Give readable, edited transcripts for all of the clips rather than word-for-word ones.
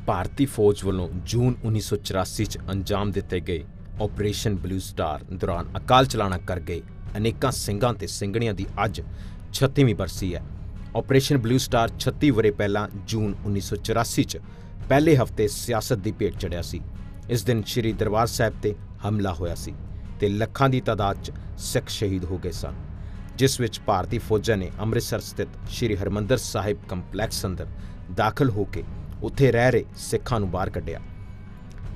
ਭਾਰਤੀ ਫੌਜ ਵੱਲੋਂ ਜੂਨ 1984 'ਚ ਅੰਜਾਮ ਦਿੱਤੇ ਗਏ ਆਪਰੇਸ਼ਨ ਬਲੂ ਸਟਾਰ ਦੌਰਾਨ ਅਕਾਲ ਚਲਾਣਾ ਕਰ ਗਏ ਅਨੇਕਾਂ ਸਿੰਘਾਂ ਤੇ ਸਿੰਘਣੀਆਂ ਦੀ ਅੱਜ 36ਵੀਂ ਬਰਸੀ ਹੈ। ਆਪਰੇਸ਼ਨ ਬਲੂ ਸਟਾਰ 36 ਵਰ੍ਹੇ ਪਹਿਲਾਂ ਜੂਨ 1984 'ਚ ਪਹਿਲੇ ਹਫ਼ਤੇ ਸਿਆਸਤ ਦੀ ਭੇਟ ਚੜ੍ਹਿਆ ਸੀ। ਇਸ ਦਿਨ ਸ਼੍ਰੀ ਦਰਬਾਰ ਸਾਹਿਬ ਤੇ ਹਮਲਾ ਹੋਇਆ ਸੀ ਤੇ ਲੱਖਾਂ ਦੀ ਤਾਦਾਦ 'ਚ ਸਿੱਖ ਸ਼ਹੀਦ ਹੋ ਗਏ ਸਨ, ਜਿਸ ਵਿੱਚ ਭਾਰਤੀ ਫੌਜਾਂ ਨੇ ਅੰਮ੍ਰਿਤਸਰ ਸਥਿਤ ਸ਼੍ਰੀ ਹਰਿਮੰਦਰ ਸਾਹਿਬ ਕੰਪਲੈਕਸ ਅੰਦਰ ਦਾਖਲ ਹੋ ਕੇ ਉੱਥੇ ਰਹਿ ਰਹੇ ਸਿੱਖਾਂ ਨੂੰ ਬਾਹਰ ਕੱਢਿਆ।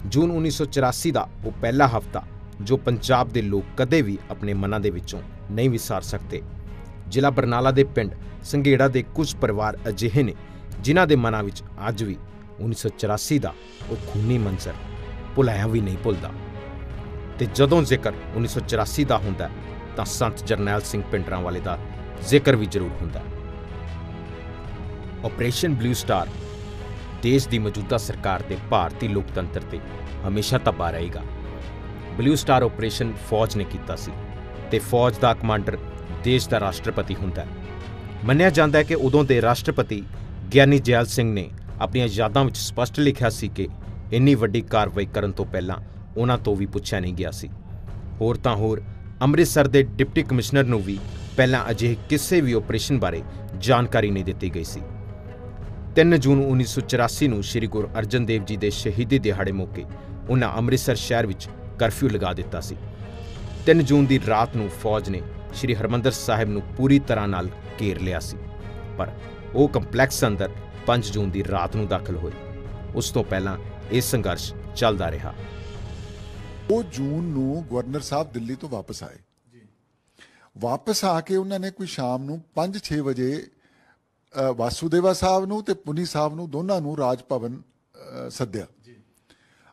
ਜੂਨ 1984 ਦਾ ਉਹ ਪਹਿਲਾ ਹਫ਼ਤਾ ਜੋ ਪੰਜਾਬ ਦੇ ਲੋਕ ਕਦੇ ਵੀ ਆਪਣੇ ਮਨਾਂ ਦੇ ਵਿੱਚੋਂ ਨਹੀਂ ਵਿਸਾਰ ਸਕਦੇ। ਜ਼ਿਲ੍ਹਾ ਬਰਨਾਲਾ ਦੇ ਪਿੰਡ ਸੰਘੇੜਾ ਦੇ ਕੁਝ ਪਰਿਵਾਰ ਅਜਿਹੇ ਨੇ ਜਿਨ੍ਹਾਂ ਦੇ ਮਨਾਂ ਵਿੱਚ ਅੱਜ ਵੀ 1984 ਦਾ ਉਹ ਖੂਨੀ ਮੰਜ਼ਰ ਭੁਲਾਇਆ ਵੀ ਨਹੀਂ ਭੁੱਲਦਾ। ਤੇ ਜਦੋਂ ਜ਼ਿਕਰ 1984 ਦਾ ਹੁੰਦਾ ਤਾਂ ਸੰਤ ਜਰਨੈਲ ਸਿੰਘ ਭਿੰਡਰਾਂਵਾਲੇ ਦਾ ਜ਼ਿਕਰ ਵੀ ਜ਼ਰੂਰ ਹੁੰਦਾ। ਆਪਰੇਸ਼ਨ ਬਲੂ ਸਟਾਰ ਦੇਸ਼ ਦੀ ਮੌਜੂਦਾ ਸਰਕਾਰ ਤੇ ਭਾਰਤੀ ਲੋਕਤੰਤਰ ਤੇ ਹਮੇਸ਼ਾ ਤਬਾਹ ਰਹੇਗਾ। ਬਲੂ ਸਟਾਰ ਆਪਰੇਸ਼ਨ ਫੌਜ ਨੇ ਕੀਤਾ ਸੀ ਤੇ ਫੌਜ ਦਾ ਕਮਾਂਡਰ ਦੇਸ਼ ਦਾ ਰਾਸ਼ਟਰਪਤੀ ਹੁੰਦਾ ਹੈ। ਮੰਨਿਆ ਜਾਂਦਾ ਹੈ ਕਿ ਉਦੋਂ ਦੇ ਰਾਸ਼ਟਰਪਤੀ ਗਿਆਨੀ ਜੈਲ ਸਿੰਘ ਨੇ ਆਪਣੀਆਂ ਯਾਦਾਂ ਵਿੱਚ ਸਪਸ਼ਟ ਲਿਖਿਆ ਸੀ ਕਿ ਇੰਨੀ ਵੱਡੀ ਕਾਰਵਾਈ ਕਰਨ ਤੋਂ ਪਹਿਲਾਂ ਉਹਨਾਂ ਤੋਂ ਵੀ ਪੁੱਛਿਆ ਨਹੀਂ ਗਿਆ ਸੀ। ਹੋਰ ਤਾਂ ਹੋਰ ਅੰਮ੍ਰਿਤਸਰ ਦੇ ਡਿਪਟੀ ਕਮਿਸ਼ਨਰ ਨੂੰ ਵੀ ਪਹਿਲਾਂ ਅਜਿਹੇ ਕਿਸੇ ਵੀ ਆਪਰੇਸ਼ਨ ਬਾਰੇ ਜਾਣਕਾਰੀ ਨਹੀਂ ਦਿੱਤੀ ਗਈ ਸੀ। 3 ਜੂਨ 1984 ਨੂੰ ਸ਼੍ਰੀ ਗੁਰੂ ਅਰਜਨ ਦੇਵ ਜੀ ਦੇ ਸ਼ਹੀਦੀ ਦਿਹਾੜੇ ਮੌਕੇ ਉਹਨਾਂ ਅੰਮ੍ਰਿਤਸਰ ਸ਼ਹਿਰ ਵਿੱਚ ਕਰਫਿਊ ਲਗਾ ਦਿੱਤਾ ਸੀ। 3 ਜੂਨ ਦੀ ਰਾਤ ਨੂੰ ਫੌਜ ਨੇ ਸ਼੍ਰੀ ਹਰਿਮੰਦਰ ਸਾਹਿਬ ਨੂੰ ਪੂਰੀ ਤਰ੍ਹਾਂ ਨਾਲ ਘੇਰ ਲਿਆ ਸੀ, ਪਰ ਉਹ ਕੰਪਲੈਕਸ ਅੰਦਰ 5 ਜੂਨ ਦੀ ਰਾਤ ਨੂੰ ਦਾਖਲ ਹੋਏ। ਉਸ ਤੋਂ ਪਹਿਲਾਂ ਇਹ ਸੰਘਰਸ਼ ਚੱਲਦਾ ਰਿਹਾ। ਉਹ ਜੂਨ ਨੂੰ ਗਵਰਨਰ ਸਾਹਿਬ ਦਿੱਲੀ ਤੋਂ ਵਾਪਸ ਆਏ। ਵਾਪਸ ਆ ਕੇ ਉਹਨਾਂ ਨੇ ਕੋਈ ਸ਼ਾਮ ਨੂੰ 5-6 ਵਜੇ ਵਾਸੂਦੇਵਾ ਸਾਹਿਬ ਨੂੰ ਤੇ ਪੁਨੀ ਸਾਹਿਬ ਨੂੰ ਦੋਨਾਂ ਨੂੰ ਰਾਜ ਭਵਨ ਸੱਦਿਆ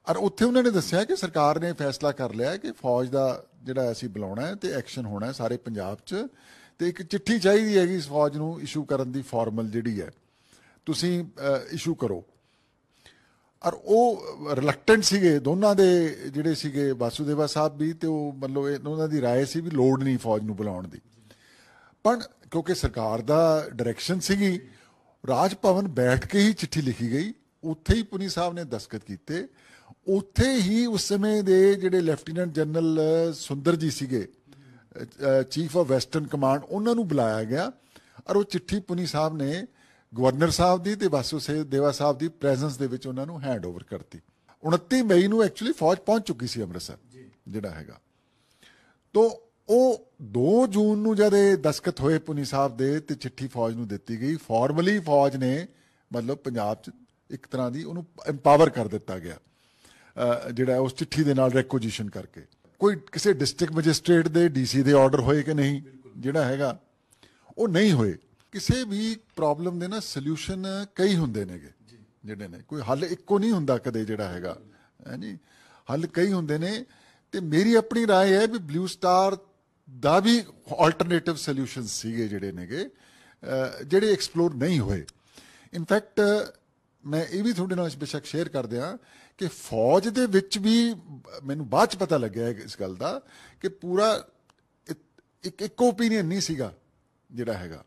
ਔਰ ਉੱਥੇ ਉਹਨਾਂ ਨੇ ਦੱਸਿਆ ਕਿ ਸਰਕਾਰ ਨੇ ਫੈਸਲਾ ਕਰ ਲਿਆ ਕਿ ਫੌਜ ਦਾ ਜਿਹੜਾ ਅਸੀਂ ਬੁਲਾਉਣਾ ਹੈ ਤੇ ਐਕਸ਼ਨ ਹੋਣਾ ਹੈ ਸਾਰੇ ਪੰਜਾਬ 'ਚ, ਤੇ ਇੱਕ ਚਿੱਠੀ ਚਾਹੀਦੀ ਹੈਗੀ ਇਸ ਫੌਜ ਨੂੰ ਇਸ਼ੂ ਕਰਨ ਦੀ, ਫਾਰਮਲ ਜਿਹੜੀ ਹੈ ਤੁਸੀਂ ਇਸ਼ੂ ਕਰੋ। ਔਰ ਉਹ ਰਿਲੈਕਟੈਂਟ ਸੀਗੇ ਦੋਨਾਂ ਦੇ ਜਿਹੜੇ ਸੀਗੇ, ਵਾਸੂਦੇਵਾ ਸਾਹਿਬ ਵੀ ਤੇ ਉਹ ਮਤਲਬ ਉਹਨਾਂ ਦੀ ਰਾਏ ਸੀ ਵੀ ਲੋੜ ਨਹੀਂ ਫੌਜ ਨੂੰ ਬੁਲਾਉਣ ਦੀ, ਪਰ ਕਿਉਂਕਿ ਸਰਕਾਰ ਦਾ ਡਾਇਰੈਕਸ਼ਨ ਸੀਗੀ ਰਾਜ ਭਵਨ ਬੈਠ ਕੇ ਹੀ ਚਿੱਠੀ ਲਿਖੀ ਗਈ। ਉੱਥੇ ਹੀ ਪੁਨੀ ਸਾਹਿਬ ਨੇ ਦਸਤਖਤ ਕੀਤੇ। ਉੱਥੇ ਹੀ ਉਸ ਸਮੇਂ ਦੇ ਜਿਹੜੇ ਲੈਫਟੀਨੈਂਟ ਜਨਰਲ ਸੁੰਦਰ ਜੀ ਸੀਗੇ, ਚੀਫ ਆਫ ਵੈਸਟਰਨ ਕਮਾਂਡ, ਉਹਨਾਂ ਨੂੰ ਬੁਲਾਇਆ ਗਿਆ ਔਰ ਉਹ ਚਿੱਠੀ ਪੁਨੀ ਸਾਹਿਬ ਨੇ ਗਵਰਨਰ ਸਾਹਿਬ ਦੀ ਤੇ ਵਾਸੂਦੇਵਾ ਸਾਹਿਬ ਦੀ ਪ੍ਰੈਜ਼ੈਂਸ ਦੇ ਵਿੱਚ ਉਹਨਾਂ ਨੂੰ ਹੈਂਡ ਓਵਰ ਕਰਤੀ। 29 ਮਈ ਨੂੰ ਐਕਚੁਅਲੀ ਫੌਜ ਪਹੁੰਚ ਚੁੱਕੀ ਸੀ ਅੰਮ੍ਰਿਤਸਰ ਜਿਹੜਾ ਹੈਗਾ। ਤੋਂ ਉਹ 2 ਜੂਨ ਨੂੰ ਜਦ ਇਹ ਦਸਤਖਤ ਹੋਏ ਪੁਨੀ ਸਾਹਿਬ ਦੇ ਤੇ ਚਿੱਠੀ ਫੌਜ ਨੂੰ ਦਿੱਤੀ ਗਈ। ਫਾਰਮਲੀ ਫੌਜ ਨੇ ਮਤਲਬ ਪੰਜਾਬ 'ਚ ਇੱਕ ਤਰ੍ਹਾਂ ਦੀ ਉਹਨੂੰ ਐਮਪਾਵਰ ਕਰ ਦਿੱਤਾ ਗਿਆ, ਜਿਹੜਾ ਉਸ ਚਿੱਠੀ ਦੇ ਨਾਲ ਰੈਕੁਜੀਸ਼ਨ ਕਰਕੇ। ਕੋਈ ਕਿਸੇ ਡਿਸਟ੍ਰਿਕਟ ਮੈਜਿਸਟ੍ਰੇਟ ਦੇ DC ਦੇ ਆਰਡਰ ਹੋਏ ਕਿ ਨਹੀਂ, ਜਿਹੜਾ ਹੈਗਾ ਉਹ ਨਹੀਂ ਹੋਏ। ਕਿਸੇ ਵੀ ਪ੍ਰੋਬਲਮ ਦੇ ਨਾ ਸੋਲਿਊਸ਼ਨ ਕਈ ਹੁੰਦੇ ਨੇਗੇ ਜਿਹੜੇ ਨੇ, ਕੋਈ ਹੱਲ ਇੱਕੋ ਨਹੀਂ ਹੁੰਦਾ ਕਦੇ ਜਿਹੜਾ ਹੈਗਾ ਹੈ ਜੀ, ਹੱਲ ਕਈ ਹੁੰਦੇ ਨੇ। ਤੇ ਮੇਰੀ ਆਪਣੀ ਰਾਏ ਹੈ ਵੀ ਬਲੂ ਸਟਾਰ ਦਾ ਵੀ ਆਲਟਰਨੇਟਿਵ ਸੋਲਿਊਸ਼ਨ ਸੀਗੇ ਜਿਹੜੇ ਨੇਗੇ, ਜਿਹੜੇ ਐਕਸਪਲੋਰ ਨਹੀਂ ਹੋਏ। ਇਨਫੈਕਟ ਮੈਂ ਇਹ ਵੀ ਤੁਹਾਡੇ ਨਾਲ ਬੇਸ਼ੱਕ ਸ਼ੇਅਰ ਕਰ ਦਿਆਂ ਕਿ ਫੌਜ ਦੇ ਵਿੱਚ ਵੀ ਮੈਨੂੰ ਬਾਅਦ 'ਚ ਪਤਾ ਲੱਗਿਆ ਇਸ ਗੱਲ ਦਾ ਕਿ ਪੂਰਾ ਇੱਕ ਓਪੀਨੀਅਨ ਨਹੀਂ ਸੀਗਾ ਜਿਹੜਾ ਹੈਗਾ।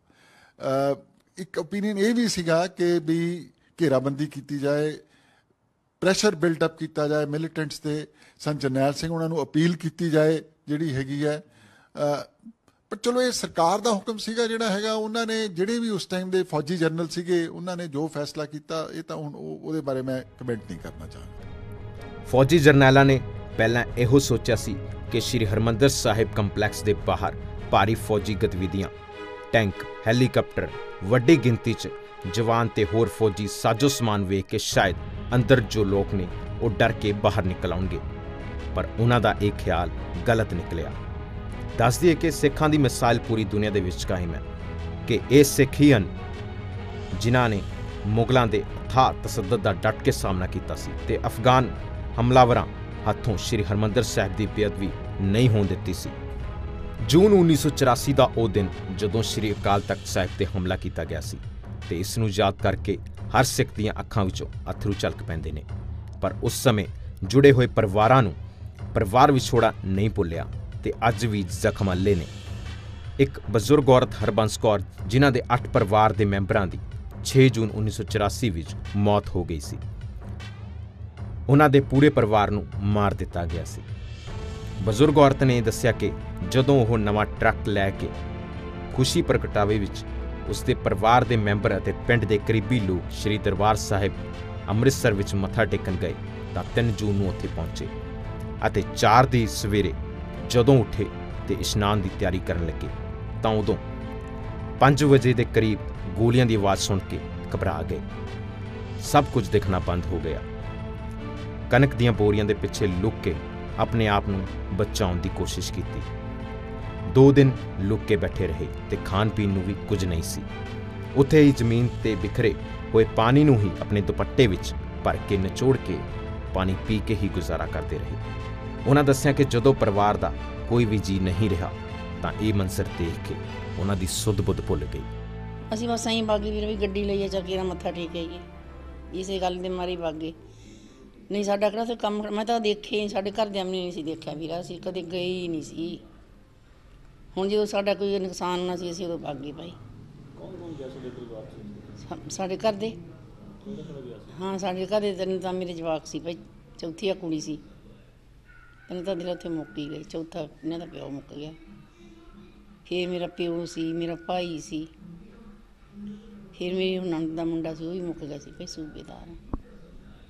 ਇੱਕ ਓਪੀਨੀਅਨ ਇਹ ਵੀ ਸੀਗਾ ਕਿ ਵੀ ਘੇਰਾਬੰਦੀ ਕੀਤੀ ਜਾਏ, ਪ੍ਰੈਸ਼ਰ ਬਿਲਡਅਪ ਕੀਤਾ ਜਾਏ ਮਿਲੀਟੈਂਟਸ ਤੇ, ਸੰਤ ਜਰਨੈਲ ਸਿੰਘ ਉਹਨਾਂ ਨੂੰ ਅਪੀਲ ਕੀਤੀ ਜਾਏ ਜਿਹੜੀ ਹੈਗੀ ਹੈ। ਪਰ ਚਲੋ ਇਹ ਸਰਕਾਰ ਦਾ ਹੁਕਮ ਸੀਗਾ ਜਿਹੜਾ ਹੈਗਾ। ਉਹਨਾਂ ਨੇ ਜਿਹੜੇ ਵੀ ਉਸ ਟਾਈਮ ਦੇ ਫੌਜੀ ਜਨਰਲ ਸੀਗੇ ਉਹਨਾਂ ਨੇ ਜੋ ਫੈਸਲਾ ਕੀਤਾ, ਇਹ ਤਾਂ ਹੁਣ ਉਹਦੇ ਬਾਰੇ ਮੈਂ ਕਮੈਂਟ ਨਹੀਂ ਕਰਨਾ ਚਾਹੁੰਦਾ। ਫੌਜੀ ਜਰਨੈਲਾਂ ਨੇ ਪਹਿਲਾਂ ਇਹੋ ਸੋਚਿਆ ਸੀ ਕਿ ਸ਼੍ਰੀ ਹਰਿਮੰਦਰ ਸਾਹਿਬ ਕੰਪਲੈਕਸ ਦੇ ਬਾਹਰ ਭਾਰੀ ਫੌਜੀ ਗਤੀਵਿਧੀਆਂ, ਟੈਂਕ, ਹੈਲੀਕਾਪਟਰ, ਵੱਡੀ ਗਿਣਤੀ 'ਚ ਜਵਾਨ ਤੇ ਹੋਰ ਫੌਜੀ ਸਾਜੋ ਸਮਾਨ ਵੇਖ ਕੇ ਸ਼ਾਇਦ ਅੰਦਰ ਜੋ ਲੋਕ ਨੇ ਉਹ ਡਰ ਕੇ ਬਾਹਰ ਨਿਕਲ ਆਉਣਗੇ, ਪਰ ਉਹਨਾਂ ਦਾ ਇਹ ਖਿਆਲ ਗਲਤ ਨਿਕਲਿਆ। ਦੱਸ ਦਈਏ ਕਿ ਸਿੱਖਾਂ ਦੀ ਮਿਸਾਲ ਪੂਰੀ ਦੁਨੀਆ ਦੇ ਵਿੱਚ ਕਾਇਮ ਹੈ ਕਿ ਇਹ ਸਿੱਖ ਹੀ ਹਨ ਜਿਨ੍ਹਾਂ ਨੇ ਮੁਗਲਾਂ ਦੇ ਅਥਾਹ ਤਸੱਦਦ ਦਾ ਡਟ ਕੇ ਸਾਹਮਣਾ ਕੀਤਾ ਸੀ ਤੇ ਅਫਗਾਨ ਹਮਲਾਵਰਾਂ ਹੱਥੋਂ ਸ਼੍ਰੀ ਹਰਿਮੰਦਰ ਸਾਹਿਬ ਦੀ ਬੇਅਦਬੀ ਨਹੀਂ ਹੋਣ ਦਿੱਤੀ ਸੀ। ਜੂਨ 1984 ਦਾ ਉਹ ਦਿਨ ਜਦੋਂ ਸ਼੍ਰੀ ਅਕਾਲ ਤਖਤ ਸਾਹਿਬ ਤੇ ਹਮਲਾ ਕੀਤਾ ਗਿਆ ਸੀ ਤੇ ਇਸ ਨੂੰ ਯਾਦ ਕਰਕੇ ਹਰ ਸਿੱਖ ਦੀਆਂ ਅੱਖਾਂ ਵਿੱਚੋਂ ਅਥਰੂ ਝਲਕ ਪੈਂਦੇ ਨੇ, ਪਰ ਉਸ ਸਮੇਂ ਜੁੜੇ ਹੋਏ ਪਰਿਵਾਰਾਂ ਨੂੰ ਪਰਿਵਾਰ ਵਿਛੋੜਾ ਨਹੀਂ ਭੁੱਲਿਆ ਤੇ ਅੱਜ ਵੀ ਜ਼ਖਮ ਅੱਲੇ ਨੇ। ਇੱਕ ਬਜ਼ੁਰਗ ਔਰਤ ਹਰਬੰਸ ਕੌਰ ਜਿਨ੍ਹਾਂ ਦੇ 8 ਪਰਿਵਾਰ ਦੇ ਮੈਂਬਰਾਂ ਦੀ 6 ਜੂਨ 1984 ਵਿੱਚ ਮੌਤ ਹੋ ਗਈ ਸੀ। ਉਹਨਾਂ ਦੇ ਪੂਰੇ ਪਰਿਵਾਰ ਨੂੰ ਮਾਰ ਦਿੱਤਾ ਗਿਆ ਸੀ। ਬਜ਼ੁਰਗ ਔਰਤ ਨੇ ਦੱਸਿਆ ਕਿ ਜਦੋਂ ਉਹ ਨਵਾਂ ਟਰੱਕ ਲੈ ਕੇ ਖੁਸ਼ੀ ਪ੍ਰਗਟਾਵੇ ਵਿੱਚ ਉਸਦੇ ਪਰਿਵਾਰ ਦੇ ਮੈਂਬਰ ਅਤੇ ਪਿੰਡ ਦੇ ਕਰੀਬੀ ਲੋਕ ਸ੍ਰੀ ਦਰਬਾਰ ਸਾਹਿਬ ਅੰਮ੍ਰਿਤਸਰ ਵਿੱਚ ਮੱਥਾ ਟੇਕਣ ਗਏ ਤਾਂ 3 ਜੂਨ ਨੂੰ ਉੱਥੇ ਪਹੁੰਚੇ ਅਤੇ 4 ਦੀ ਸਵੇਰੇ ਜਦੋਂ ਉੱਠੇ ਤੇ ਇਸ਼ਨਾਨ ਦੀ ਤਿਆਰੀ ਕਰਨ ਲੱਗੇ ਤਾਂ ਉਦੋਂ 5 ਵਜੇ ਦੇ ਕਰੀਬ ਗੋਲੀਆਂ ਦੀ ਆਵਾਜ਼ ਸੁਣ ਕੇ ਘਬਰਾ ਗਏ। ਸਭ ਕੁਝ ਦਿਖਣਾ ਬੰਦ ਹੋ ਗਿਆ। ਕਣਕ ਦੀਆਂ ਬੋਰੀਆਂ ਦੇ ਪਿੱਛੇ ਲੁਕ ਕੇ ਆਪਣੇ ਆਪ ਨੂੰ ਬਚਾਉਣ ਦੀ ਕੋਸ਼ਿਸ਼ ਕੀਤੀ। 2 ਦਿਨ ਲੁਕ ਕੇ ਬੈਠੇ ਰਹੇ ਤੇ ਖਾਣ ਪੀਣ ਨੂੰ ਵੀ ਕੁਝ ਨਹੀਂ ਸੀ। ਉੱਥੇ ਹੀ ਜ਼ਮੀਨ ਤੇ ਬਿਖਰੇ ਹੋਏ ਪਾਣੀ ਨੂੰ ਹੀ ਆਪਣੇ ਦੁਪੱਟੇ ਵਿੱਚ ਭਰ ਕੇ ਨਿਚੋੜ ਕੇ ਪਾਣੀ ਪੀ ਕੇ ਹੀ ਗੁਜ਼ਾਰਾ ਕਰਦੇ ਰਹੇ। ਉਹਨਾਂ ਦੱਸਿਆ ਕਿ ਜਦੋਂ ਪਰਿਵਾਰ ਦਾ ਕੋਈ ਵੀ ਜੀ ਨਹੀਂ ਰਿਹਾ ਤਾਂ ਇਹ ਮੰਜ਼ਰ ਦੇਖ ਕੇ ਉਹਨਾਂ ਦੀ ਸੁੱਧ ਬੁੱਧ ਭੁੱਲ ਗਈ। ਅਸੀਂ ਬਸ ਐਂ ਬਾਗੀ ਵੀਰ ਵੀ ਗੱਡੀ ਲਈਏ ਚੱਲ ਕੇ ਮੱਥਾ ਟੇਕ ਆਈਏ, ਇਸੇ ਗੱਲ ਦੇ ਮਾਰੀ ਬਾਗੇ। ਨਹੀਂ ਸਾਡਾ ਕਿਹੜਾ ਤੇ ਕੰਮ, ਮੈਂ ਤਾਂ ਦੇਖੇ ਸਾਡੇ ਘਰਦਿਆਂ ਨੇ ਨਹੀਂ ਸੀ ਦੇਖਿਆ ਵੀਰਾ, ਅਸੀਂ ਕਦੇ ਗਏ ਹੀ ਨਹੀਂ ਸੀ। ਹੁਣ ਜਦੋਂ ਸਾਡਾ ਕੋਈ ਨੁਕਸਾਨ ਹੋਣਾ ਸੀ ਅਸੀਂ ਉਦੋਂ ਬਾਗੇ ਭਾਈ। ਸਾਡੇ ਘਰ ਦੇ, ਹਾਂ ਸਾਡੇ ਘਰ ਦੇ 3 ਤਾਂ ਮੇਰੇ ਜਵਾਕ ਸੀ ਭਾਈ, ਚੌਥੀ ਆ ਕੁੜੀ ਸੀ। 3 ਤਾਂ ਦਿਲ ਉੱਥੇ ਮੁੱਕ ਹੀ ਗਏ, ਚੌਥਾ ਇਹਨਾਂ ਦਾ ਪਿਓ ਮੁੱਕ ਗਿਆ। ਫਿਰ ਮੇਰਾ ਪਿਓ ਸੀ, ਮੇਰਾ ਭਾਈ ਸੀ, ਫਿਰ ਮੇਰੀ ਨਣਦ ਦਾ ਮੁੰਡਾ ਸੀ ਉਹ ਵੀ ਮੁੱਕ ਗਿਆ ਸੀ ਭਾਈ, ਸੂਬੇਦਾਰ।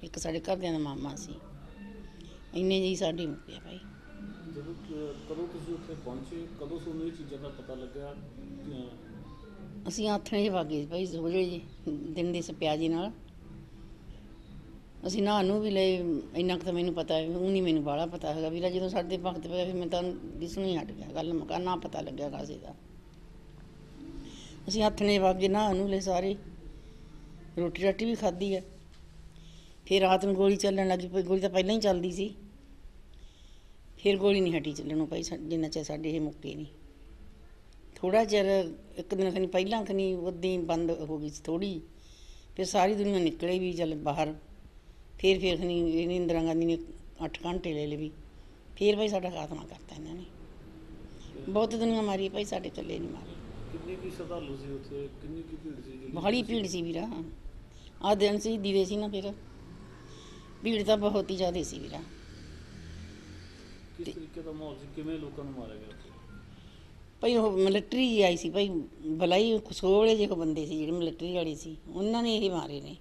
ਇੱਕ ਸਾਡੇ ਘਰਦਿਆਂ ਦਾ ਮਾਮਾ ਸੀ। ਇੰਨੇ ਜਿਹੀ ਸਾਡੇ ਮੁੱਕਿਆ ਭਾਈ। ਕਦੋਂ ਤੁਸੀਂ ਉੱਥੇ ਪਹੁੰਚੇ, ਕਦੋਂ ਤੁਹਾਨੂੰ ਇਹ ਚੀਜ਼ਾਂ ਦਾ ਪਤਾ ਲੱਗਿਆ? ਅਸੀਂ ਆਥਣੇ ਜਿਹੇ ਵਗ ਗਏ ਭਾਈ, ਸੋਹਲੇ ਜੀ ਦਿਨ ਦੇ ਸਪਿਆ ਜੀ ਨਾਲ। ਅਸੀਂ ਨਹਾ ਨੂੰ ਵੀ ਲਏ, ਇੰਨਾ ਕੁ ਤਾਂ ਮੈਨੂੰ ਪਤਾ ਹੈ, ਉਹ ਨਹੀਂ ਮੈਨੂੰ ਬਾਹਲਾ ਪਤਾ ਹੈਗਾ ਵੀਰਾ। ਜਦੋਂ ਸਾਡੇ ਭਗਤ ਪਿਆ ਫਿਰ ਮੈਂ ਤਾਂ ਦਿਸਣੋਂ ਹੀ ਹਟ ਗਿਆ, ਗੱਲ ਮੁਕਾ ਨਾ ਪਤਾ ਲੱਗਿਆ ਕਾਸੇ ਦਾ। ਅਸੀਂ ਆਥਣੇ ਵਗ ਗਏ, ਨਹਾ ਨੂੰ ਲਏ ਸਾਰੇ, ਰੋਟੀ ਰਾਟੀ ਵੀ ਖਾਧੀ ਹੈ। ਫਿਰ ਰਾਤ ਨੂੰ ਗੋਲੀ ਚੱਲਣ ਲੱਗੀ ਪਈ, ਗੋਲੀ ਤਾਂ ਪਹਿਲਾਂ ਹੀ ਚੱਲਦੀ ਸੀ। ਫਿਰ ਗੋਲੀ ਨਹੀਂ ਹਟੀ ਚੱਲਣੋਂ ਭਾਈ, ਜਿੰਨਾ ਚਿਰ ਸਾਡੇ ਇਹ ਮੁੱਕੇ ਨਹੀਂ। ਥੋੜ੍ਹਾ ਚਿਰ ਇੱਕ ਦਿਨ ਖਨੀ ਪਹਿਲਾਂ ਖਨੀ ਉੱਦਾਂ ਹੀ ਬੰਦ ਹੋ ਗਈ ਸੀ ਥੋੜ੍ਹੀ, ਫਿਰ ਸਾਰੀ ਦੁਨੀਆ ਨਿਕਲੇ ਵੀ ਚੱਲ ਬਾਹਰ। ਫਿਰ ਖਨੀ ਇੰਦਰਾ ਗਾਂਧੀ ਨੇ 8 ਘੰਟੇ ਲੈ ਲਏ ਵੀ, ਫਿਰ ਭਾਈ ਸਾਡਾ ਖਾਤਮਾ ਕਰਤਾ ਇਹਨਾਂ ਨੇ। ਬਹੁਤ ਦੁਨੀਆ ਮਾਰੀ ਭਾਈ, ਸਾਡੇ ਇਕੱਲੇ ਨਹੀਂ ਮਾਰੀ। ਕਿੰਨੀ ਕੀ ਸ਼ਰਧਾਲੂ ਸੀ ਉੱਥੇ, ਕਿੰਨੀ ਕੀ ਭੀੜ ਸੀ? ਬੜੀ ਭੀੜ ਸੀ ਵੀਰਾ, ਆਹ ਦਿਨ ਸੀ ਦੀਵੇ ਸੀ ਨਾ, ਫਿਰ ਭੀੜ ਤਾਂ ਬਹੁਤ ਹੀ ਜ਼ਿਆਦਾ ਸੀ ਵੀਰਾ। ਕਿਸ ਤਰੀਕੇ ਦਾ ਮਾਹੌਲ ਸੀ, ਕਿਵੇਂ ਲੋਕਾਂ ਨੂੰ ਮਾਰਿਆ ਗਿਆ ਉੱਥੇ? ਭਾਈ ਉਹ ਮਿਲਟਰੀ ਜੀ ਆਈ ਸੀ ਭਾਈ, ਭਲਾਈ ਖਸੋਲੇ ਜਿਹੇ ਬੰਦੇ ਸੀ ਜਿਹੜੇ ਮਿਲਟਰੀ ਵਾਲੇ ਸੀ, ਉਹਨਾਂ ਨੇ ਇਹ ਮਾਰੇ ਨੇ।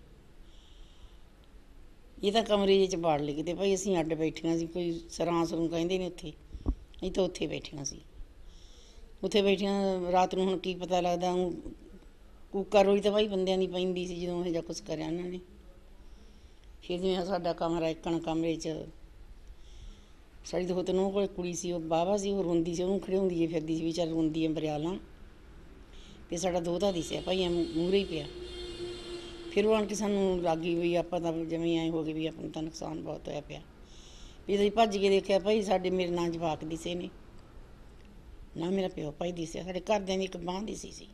ਇਹ ਤਾਂ ਕਮਰੇ ਜਿਹੇ 'ਚ ਬਾੜ ਲਏ ਕਿਤੇ ਭਾਈ, ਅਸੀਂ ਅੱਡ ਬੈਠੀਆਂ ਸੀ, ਕੋਈ ਸਰਾਂ ਸਰੂੰ ਕਹਿੰਦੇ ਨੇ ਉੱਥੇ, ਅਸੀਂ ਤਾਂ ਉੱਥੇ ਬੈਠੀਆਂ ਸੀ। ਉੱਥੇ ਬੈਠੀਆਂ ਰਾਤ ਨੂੰ ਹੁਣ ਕੀ ਪਤਾ ਲੱਗਦਾ, ਕੂਕਾ ਰੋਈ ਤਾਂ ਭਾਈ ਬੰਦਿਆਂ ਦੀ ਪੈਂਦੀ ਸੀ ਜਦੋਂ ਇਹ ਜਿਹਾ ਕੁਛ ਕਰਿਆ ਉਹਨਾਂ ਨੇ। ਫਿਰ ਜਿਵੇਂ ਸਾਡਾ ਕਮਰਾ ਇੱਕਣ ਕਮਰੇ 'ਚ ਸਾਡੀ ਦੋ ਤਿੰਨ ਕੋਲ ਕੁੜੀ ਸੀ, ਉਹ ਬਾਬਾ ਸੀ, ਉਹ ਰੋਂਦੀ ਸੀ, ਉਹਨੂੰ ਖੜਿਆਉਂਦੀ ਜੇ ਫਿਰਦੀ ਸੀ ਵੀ ਚੱਲ ਰੋਂਦੀ ਹੈ ਬਰਿਆਲਾਂ। ਫਿਰ ਸਾਡਾ ਦੋਹਤਾ ਦਿਸਿਆ ਭਾਈ ਐ ਮੂਹਰੇ ਹੀ ਪਿਆ। ਫਿਰ ਉਹ ਆਣ ਕੇ ਸਾਨੂੰ ਲੱਗੀ ਵੀ ਆਪਾਂ ਤਾਂ ਜਿਵੇਂ ਐਂ ਹੋ ਗਏ ਵੀ ਆਪਾਂ ਨੂੰ ਤਾਂ ਨੁਕਸਾਨ ਬਹੁਤ ਹੋਇਆ ਪਿਆ। ਵੀ ਅਸੀਂ ਭੱਜ ਕੇ ਦੇਖਿਆ ਭਾਈ, ਸਾਡੇ ਮੇਰੇ ਨਾਲ ਜਵਾਕ ਦਿਸੇ ਨੇ, ਨਾ ਮੇਰਾ ਪਿਓ ਭਾਈ ਦਿਸਿਆ। ਸਾਡੇ ਘਰਦਿਆਂ ਦੀ ਇੱਕ ਬਾਂਹ ਦਿਸੀ ਸੀ,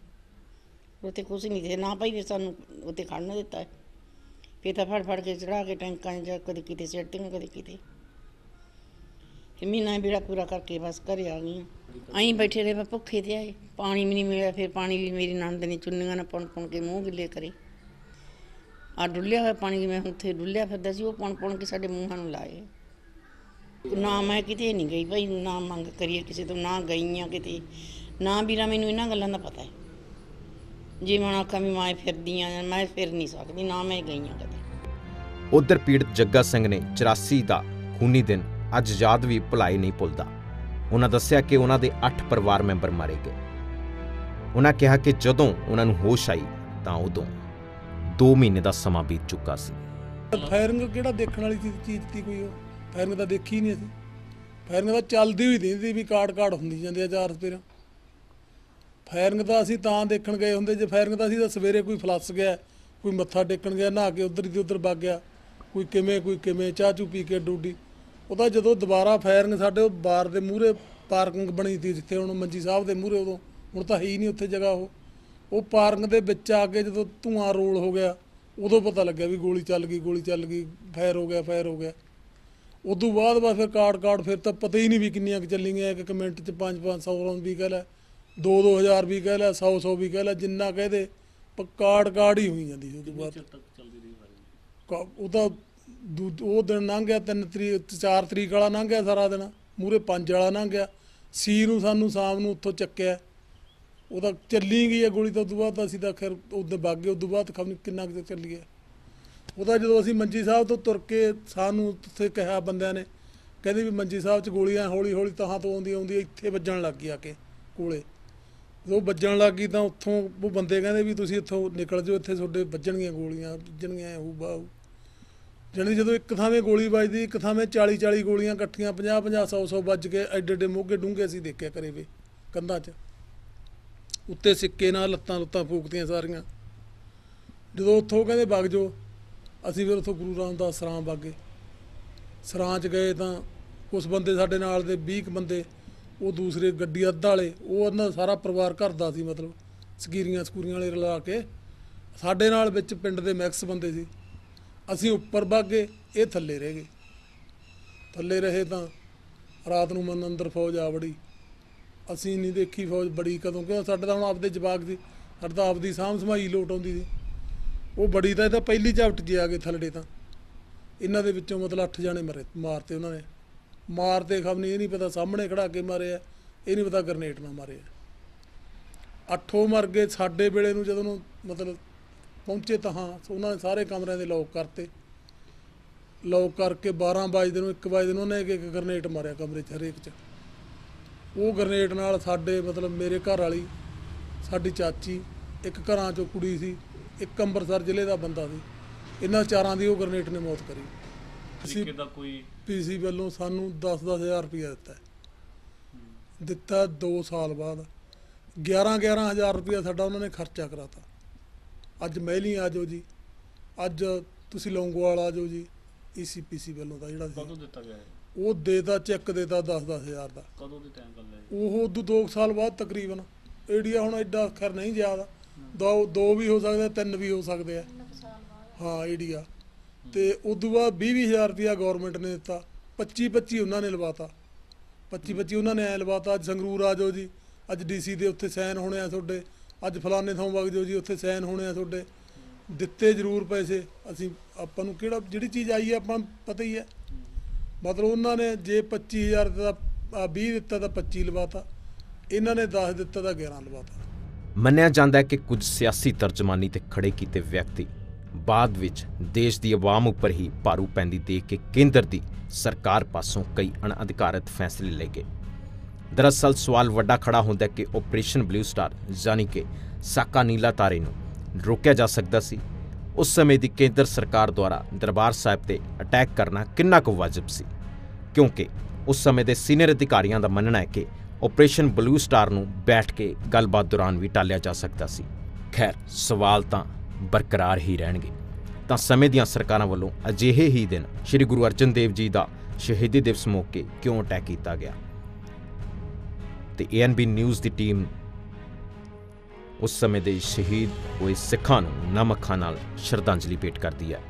ਉੱਥੇ ਕੁਛ ਨਹੀਂ ਦਿਸਿਆ ਨਾ ਭਾਈ। ਫਿਰ ਸਾਨੂੰ ਉੱਥੇ ਖੜ੍ਹਨ ਦਿੱਤਾ। ਫਿਰ ਤਾਂ ਫੜ ਕੇ ਚੜ੍ਹਾ ਕੇ ਟੈਂਕਾਂ 'ਚ ਕਦੇ ਕਿਤੇ ਸਿੱਟਤੀਆਂ ਕਦੇ ਕਿਤੇ। ਫਿਰ ਮਹੀਨਾ ਬੇੜਾ ਪੂਰਾ ਕਰਕੇ ਬਸ ਘਰੇ ਆ ਗਈਆਂ। ਅਸੀਂ ਬੈਠੇ ਰਹੇ ਭੁੱਖੇ ਤੇ ਆਏ, ਪਾਣੀ ਵੀ ਨਹੀਂ ਮਿਲਿਆ। ਫਿਰ ਪਾਣੀ ਵੀ ਮੇਰੀ ਨਣਦ ਨੇ ਚੁੰਨੀਆਂ ਨਾਲ ਪੁਣ ਕੇ ਮੂੰਹ ਗਿੱਲੇ ਕਰੇ। ਆਹ ਡੁੱਲਿਆ ਹੋਇਆ ਪਾਣੀ ਜਿਵੇਂ ਉੱਥੇ ਡੁੱਲਿਆ ਫਿਰਦਾ ਸੀ, ਉਹ ਪੁਣ ਕੇ ਸਾਡੇ ਮੂੰਹਾਂ ਨੂੰ ਲਾਏ। ਨਾ ਮੈਂ ਕਿਤੇ ਨਹੀਂ ਗਈ ਭਾਈ, ਨਾ ਮੰਗ ਕਰੀਏ ਕਿਸੇ ਤੋਂ, ਨਾ ਗਈਆਂ ਕਿਤੇ, ਨਾ ਵੀਰਾ ਮੈਨੂੰ ਇਹਨਾਂ ਗੱਲਾਂ ਦਾ ਪਤਾ ਹੈ। ਜੇ ਮੈਂ ਆਖਾਂ ਵੀ ਮੈਂ ਫਿਰਦੀ ਹਾਂ, ਮੈਂ ਫਿਰ ਨਹੀਂ ਸਕਦੀ, ਨਾ ਮੈਂ ਗਈਆਂ ਕਦੇ। ਉਧਰ ਪੀੜਤ ਜੱਗਾ ਸਿੰਘ ਨੇ 84 ਦਾ ਖੂਨੀ ਦਿਨ ਅੱਜ ਯਾਦ ਵੀ ਭੁਲਾਈ ਨਹੀਂ ਭੁੱਲਦਾ। ਉਹਨਾਂ ਦੱਸਿਆ ਕਿ ਉਹਨਾਂ ਦੇ 8 ਪਰਿਵਾਰ ਮੈਂਬਰ ਮਾਰੇ ਗਏ। ਉਹਨਾਂ ਕਿਹਾ ਕਿ ਜਦੋਂ ਉਹਨਾਂ ਨੂੰ ਹੋਸ਼ ਆਈ ਤਾਂ ਉਦੋਂ 2 ਮਹੀਨੇ ਦਾ ਸਮਾਂ ਬੀਤ ਚੁੱਕਾ ਸੀ। ਫਾਇਰਿੰਗ ਕਿਹੜਾ ਦੇਖਣ ਵਾਲੀ ਚੀਜ਼ ਸੀ ਕੋਈ? ਉਹ ਫਾਇਰਿੰਗ ਤਾਂ ਦੇਖੀ ਨਹੀਂ ਅਸੀਂ। ਫਾਇਰਿੰਗ ਤਾਂ ਚੱਲਦੀ ਹੋਈ ਦਿੰਦੀ ਵੀ ਕਾੜ ਹੁੰਦੀ ਜਾਂਦੀ ਆ 4 ਸਪੇਰਾਂ। ਫਾਇਰਿੰਗ ਤਾਂ ਅਸੀਂ ਤਾਂ ਦੇਖਣ ਗਏ ਹੁੰਦੇ ਜੇ ਫਾਇਰਿੰਗ ਤਾਂ ਅਸੀਂ ਤਾਂ ਸਵੇਰੇ ਕੋਈ ਫਲੱਸ ਗਿਆ, ਕੋਈ ਮੱਥਾ ਟੇਕਣ ਗਿਆ, ਨਹਾ ਕੇ ਉੱਧਰ ਦੀ ਉੱਧਰ ਵਗ ਗਿਆ, ਕੋਈ ਕਿਵੇਂ ਚਾਹ ਚੂ ਪੀ ਕੇ ਡੂਡੀ। ਉਹਦਾ ਜਦੋਂ ਦੁਬਾਰਾ ਫਾਇਰਿੰਗ ਸਾਡੇ ਉਹ ਬਾਰ ਦੇ ਮੂਹਰੇ ਪਾਰਕਿੰਗ ਬਣੀ ਸੀ ਜਿੱਥੇ ਹੁਣ ਮੰਜੀ ਸਾਹਿਬ ਦੇ ਮੂਹਰੇ, ਉਦੋਂ ਹੁਣ ਤਾਂ ਹੈ ਹੀ ਨਹੀਂ ਉੱਥੇ ਜਗ੍ਹਾ। ਉਹ ਪਾਰਕਿੰਗ ਦੇ ਵਿੱਚ ਆ ਕੇ ਜਦੋਂ ਧੂੰਆਂ ਰੋਲ ਹੋ ਗਿਆ ਉਦੋਂ ਪਤਾ ਲੱਗਿਆ ਵੀ ਗੋਲੀ ਚੱਲ ਗਈ, ਫਾਇਰ ਹੋ ਗਿਆ। ਉਦੋਂ ਬਾਅਦ ਬਸ ਫਿਰ ਕਾੜ ਫਿਰ ਤਾਂ ਪਤਾ ਹੀ ਨਹੀਂ ਵੀ ਕਿੰਨੀਆਂ ਕੁ ਚੱਲੀਆਂ। ਇੱਕ ਮਿੰਟ 'ਚ 500 ਰੌਂਦ ਵੀ ਕਹਿ ਲੈ, 2-2000 ਵੀ ਕਹਿ ਲੈ, 100 ਵੀ ਕਹਿ ਲੈ, ਜਿੰਨਾ ਕਹਦੇ ਕਾੜ ਹੀ ਹੋਈ ਜਾਂਦੀ ਸੀ। ਉਦੋਂ ਬਾਅਦ ਉਹ ਤਾਂ ਉਹ ਦਿਨ ਲੰਘ ਗਿਆ 3 ਤਰੀਕ 4 ਤਰੀਕ ਵਾਲਾ ਲੰਘ ਗਿਆ ਸਾਰਾ ਦਿਨ, ਮੂਹਰੇ 5 ਵਾਲਾ ਲੰਘ ਗਿਆ। ਸੀ ਨੂੰ ਸਾਨੂੰ ਸ਼ਾਮ ਨੂੰ ਉੱਥੋਂ ਚੱਕਿਆ, ਉਹ ਤਾਂ ਚੱਲੀ ਗਈ ਹੈ ਗੋਲੀ। ਤਾਂ ਉਦੋਂ ਬਾਅਦ ਤਾਂ ਅਸੀਂ ਤਾਂ ਖੈਰ ਉੱਧਰ ਵਗ ਗਏ। ਉਦੋਂ ਬਾਅਦ ਖਬਰ ਕਿੰਨਾ ਕੁ ਚੱਲੀ ਹੈ। ਉਹਦਾ ਜਦੋਂ ਅਸੀਂ ਮੰਜੀ ਸਾਹਿਬ ਤੋਂ ਤੁਰ ਕੇ ਸਾਨੂੰ ਉੱਥੇ ਕਿਹਾ ਬੰਦਿਆਂ ਨੇ, ਕਹਿੰਦੇ ਵੀ ਮੰਜੀ ਸਾਹਿਬ 'ਚ ਗੋਲੀਆਂ ਹੌਲੀ ਹੌਲੀ ਤਹਾਂ ਤੋਂ ਆਉਂਦੀ ਇੱਥੇ ਵੱਜਣ ਲੱਗ ਗਈ ਆ ਕੇ ਕੋਲੇ। ਜਦੋਂ ਵੱਜਣ ਲੱਗ ਗਈ ਤਾਂ ਉੱਥੋਂ ਉਹ ਬੰਦੇ ਕਹਿੰਦੇ ਵੀ ਤੁਸੀਂ ਇੱਥੋਂ ਨਿਕਲ ਜਾਓ, ਇੱਥੇ ਤੁਹਾਡੇ ਵੱਜਣਗੀਆਂ ਗੋਲੀਆਂ, ਵੱਜਣਗੀਆਂ ਹੂ ਬਾਹੂ। ਜਾਣੀ ਜਦੋਂ ਇੱਕ ਥਾਵੇਂ ਗੋਲੀ ਵੱਜਦੀ, ਇੱਕ ਥਾਵੇਂ 40 ਗੋਲੀਆਂ ਇਕੱਠੀਆਂ 50 100 ਵੱਜ ਕੇ ਐਡੇ ਐਡੇ ਮੋਗੇ ਡੂੰਘੇ ਅਸੀਂ ਦੇਖਿਆ ਕਰੇ ਵੇ ਕੰਧਾਂ 'ਚ, ਉੱਤੇ ਸਿੱਕੇ ਨਾਲ ਲੱਤਾਂ ਫੂਕਤੀਆਂ ਸਾਰੀਆਂ। ਜਦੋਂ ਉੱਥੋਂ ਕਹਿੰਦੇ ਵਗ ਜਾਓ, ਅਸੀਂ ਫਿਰ ਉੱਥੋਂ ਗੁਰੂ ਰਾਮਦਾਸ ਸਰਾਂ ਵਗ ਗਏ। ਸਰਾਂ 'ਚ ਗਏ ਤਾਂ ਕੁਛ ਬੰਦੇ ਸਾਡੇ ਨਾਲ ਦੇ 20 ਕੁ ਬੰਦੇ, ਉਹ ਦੂਸਰੇ ਗੱਡੀ ਅੱਧ ਵਾਲੇ, ਉਹ ਉਹਨਾਂ ਦਾ ਸਾਰਾ ਪਰਿਵਾਰ ਘਰ ਦਾ ਸੀ, ਮਤਲਬ ਸਕੂਰੀਆਂ ਵਾਲੇ ਰਲਾ ਕੇ। ਸਾਡੇ ਨਾਲ ਵਿੱਚ ਪਿੰਡ ਦੇ ਮੈਕਸ ਬੰਦੇ ਸੀ। ਅਸੀਂ ਉੱਪਰ ਵਗ ਗਏ, ਇਹ ਥੱਲੇ ਰਹਿ ਗਏ। ਥੱਲੇ ਰਹੇ ਤਾਂ ਰਾਤ ਨੂੰ ਮਨ ਅੰਦਰ ਫੌਜ ਆ ਵੜੀ। ਅਸੀਂ ਨਹੀਂ ਦੇਖੀ ਫੌਜ ਬੜੀ ਕਦੋਂ, ਕਿਉਂ ਸਾਡੇ ਤਾਂ ਹੁਣ ਆਪਦੇ ਜਵਾਕ ਸੀ, ਸਾਡੇ ਤਾਂ ਆਪਦੀ ਸਾਂਭ ਸੰਭਾਈ ਲੋਟ ਆਉਂਦੀ ਸੀ। ਉਹ ਬੜੀ ਤਾਂ ਇਹ ਤਾਂ ਪਹਿਲੀ ਝਪਟ 'ਚ ਆ ਗਏ ਥੱਲੇ। ਤਾਂ ਇਹਨਾਂ ਦੇ ਵਿੱਚੋਂ ਮਤਲਬ 8 ਜਾਣੇ ਮਾਰਤੇ ਉਹਨਾਂ ਨੇ। ਮਾਰਤੇ ਖਬਰ ਨਹੀਂ, ਇਹ ਨਹੀਂ ਪਤਾ ਸਾਹਮਣੇ ਖੜਾ ਕੇ ਮਾਰੇ ਆ, ਇਹ ਨਹੀਂ ਪਤਾ ਗਰਨੇਟ ਨਾਲ ਮਾਰੇ ਆ। 8 ਮਰ ਗਏ। ਸਾਡੇ ਵੇਲੇ ਨੂੰ ਜਦੋਂ ਨੂੰ ਮਤਲਬ ਪਹੁੰਚੇ ਤਾਂ ਉਹਨਾਂ ਨੇ ਸਾਰੇ ਕਮਰਿਆਂ ਦੇ ਲੌਕ ਕਰਤੇ। ਲੌਕ ਕਰਕੇ 12 ਵਜੇ ਨੂੰ 1 ਵਜੇ ਨੂੰ ਉਹਨੇ ਇੱਕ ਗਰਨੇਟ ਮਾਰਿਆ ਕਮਰੇ 'ਚ ਹਰੇਕ 'ਚ। ਉਹ ਗਰਨੇਟ ਨਾਲ ਸਾਡੇ ਮਤਲਬ ਮੇਰੇ ਘਰ ਵਾਲੀ, ਸਾਡੀ ਚਾਚੀ, ਇੱਕ ਘਰਾਂ 'ਚੋਂ ਕੁੜੀ ਸੀ, ਇੱਕ ਅੰਮ੍ਰਿਤਸਰ ਜ਼ਿਲ੍ਹੇ ਦਾ ਬੰਦਾ ਸੀ, ਇਹਨਾਂ ਚਾਰਾਂ ਦੀ ਉਹ ਗਰਨੇਟ ਨੇ ਮੌਤ ਕਰੀ। ਅਸੀਂ ਕੋਈ ਪੀਸੀ ਵੱਲੋਂ ਸਾਨੂੰ 10,000 ਰੁਪਇਆ ਦਿੱਤਾ 2 ਸਾਲ ਬਾਅਦ। 11,000 ਰੁਪਇਆ ਸਾਡਾ ਉਹਨਾਂ ਨੇ ਖਰਚਾ ਕਰਾਤਾ। ਅੱਜ ਮਹਿਲੀ ਆ ਜਾਓ ਜੀ, ਅੱਜ ਤੁਸੀਂ ਲੌਂਗੋਵਾਲ ਆ ਜਾਓ ਜੀ। ECPC ਵੱਲੋਂ ਦਾ ਜਿਹੜਾ ਕਦੋਂ ਦਿੱਤਾ ਗਿਆ ਹੈ? ਉਹ ਦੇਤਾ, ਚੈੱਕ ਦੇਤਾ 10,000 ਦਾ। ਕਦੋਂ ਦੀ ਟਾਈਮ ਗੱਲ ਹੈ? ਉਹ ਉਦੋਂ 2 ਸਾਲ ਬਾਅਦ ਤਕਰੀਬਨ। ਏਡੀਆ ਹੁਣ ਐਡਾ ਖੈਰ ਨਹੀਂ ਯਾਦ, ਦੋ ਵੀ ਹੋ ਸਕਦੇ, 3 ਵੀ ਹੋ ਸਕਦੇ ਆ। ਹਾਂ ਏਡੀਆ। ਤੇ ਉਦੋਂ ਬਾਅਦ 20,000 ਰੁਪਇਆ ਗੌਰਮੈਂਟ ਨੇ ਦਿੱਤਾ। 25 ਉਹਨਾਂ ਨੇ ਲਵਾਤਾ। 25 ਉਹਨਾਂ ਨੇ ਐਂ ਲਵਾਤਾ, ਅੱਜ ਸੰਗਰੂਰ ਆ ਜਾਓ ਜੀ, ਅੱਜ DC ਦੇ ਉੱਥੇ ਸਾਈਨ ਹੋਣੇ ਆ ਤੁਹਾਡੇ, ਅੱਜ ਫਲਾਣੇ ਥਾਂ ਵਗ ਜਾਓ ਜੀ, ਉੱਥੇ ਸਾਈਨ ਹੋਣੇ ਆ ਤੁਹਾਡੇ। ਦਿੱਤੇ ਜ਼ਰੂਰ ਪੈਸੇ। ਅਸੀਂ ਆਪਾਂ ਨੂੰ ਕਿਹੜਾ ਜਿਹੜੀ ਚੀਜ਼ ਆਈ ਹੈ ਆਪਾਂ ਨੂੰ ਪਤਾ ਹੀ ਹੈ। ਮਤਲਬ ਉਹਨਾਂ ਨੇ ਜੇ 25,000 ਦਾ 20 ਦਿੱਤਾ ਤਾਂ 25 ਲਵਾਤਾ, ਇਹਨਾਂ ਨੇ 10 ਦਿੱਤਾ ਤਾਂ 11 ਲਵਾਤਾ। ਮੰਨਿਆ ਜਾਂਦਾ ਹੈ ਕਿ ਕੁਝ ਸਿਆਸੀ ਤਰਜਮਾਨੀ ਤੇ ਖੜੇ ਕੀਤੇ ਵਿਅਕਤੀ ਬਾਅਦ ਵਿੱਚ ਦੇਸ਼ ਦੀ ਆਵਾਮ ਉੱਪਰ ਹੀ ਭਾਰੂ ਪੈਂਦੀ ਦੇਖ ਕੇ ਕੇਂਦਰ ਦੀ ਸਰਕਾਰ ਪਾਸੋਂ ਕਈ ਅਣਅਧਿਕਾਰਤ ਫੈਸਲੇ ਲਏ ਗਏ। ਦਰਅਸਲ ਸਵਾਲ ਵੱਡਾ ਖੜਾ ਹੁੰਦਾ ਕਿ ਆਪਰੇਸ਼ਨ ਬਲੂ ਸਟਾਰ ਯਾਨੀ ਕਿ ਸਾਕਾ ਨੀਲਾ ਤਾਰੇ ਨੂੰ ਰੋਕਿਆ ਜਾ ਸਕਦਾ ਸੀ। ਉਸ ਸਮੇਂ ਦੀ ਕੇਂਦਰ ਸਰਕਾਰ ਦੁਆਰਾ ਦਰਬਾਰ ਸਾਹਿਬ ਤੇ ਅਟੈਕ ਕਰਨਾ ਕਿੰਨਾ ਕੁ ਵਾਜਬ ਸੀ, ਕਿਉਂਕਿ ਉਸ ਸਮੇਂ ਦੇ ਸੀਨੀਅਰ ਅਧਿਕਾਰੀਆਂ ਦਾ ਮੰਨਣਾ ਹੈ ਕਿ ਆਪਰੇਸ਼ਨ ਬਲੂ ਸਟਾਰ ਨੂੰ ਬੈਠ ਕੇ ਗੱਲਬਾਤ ਦੌਰਾਨ ਵੀ ਟਾਲਿਆ ਜਾ ਸਕਦਾ ਸੀ। ਖੈਰ ਸਵਾਲ ਤਾਂ ਬਰਕਰਾਰ ਹੀ ਰਹਿਣਗੇ। ਤਾਂ ਸਮੇਂ ਦੀਆਂ ਸਰਕਾਰਾਂ ਵੱਲੋਂ ਅਜਿਹੇ ਹੀ ਦਿਨ ਸ਼੍ਰੀ ਗੁਰੂ ਅਰਜਨ ਦੇਵ ਜੀ ਦਾ ਸ਼ਹੀਦੀ ਦਿਵਸ ਮੌਕੇ ਕਿਉਂ ਅਟੈਕ ਕੀਤਾ ਗਿਆ? ਤੇ ANB ਨਿਊਜ਼ ਦੀ ਟੀਮ ਉਸ ਸਮੇਂ ਦੇ ਸ਼ਹੀਦ ਹੋਏ ਸਿੱਖਾਂ ਨੂੰ ਨਮ ਅੱਖਾਂ ਨਾਲ ਸ਼ਰਧਾਂਜਲੀ ਭੇਟ ਕਰਦੀ ਹੈ।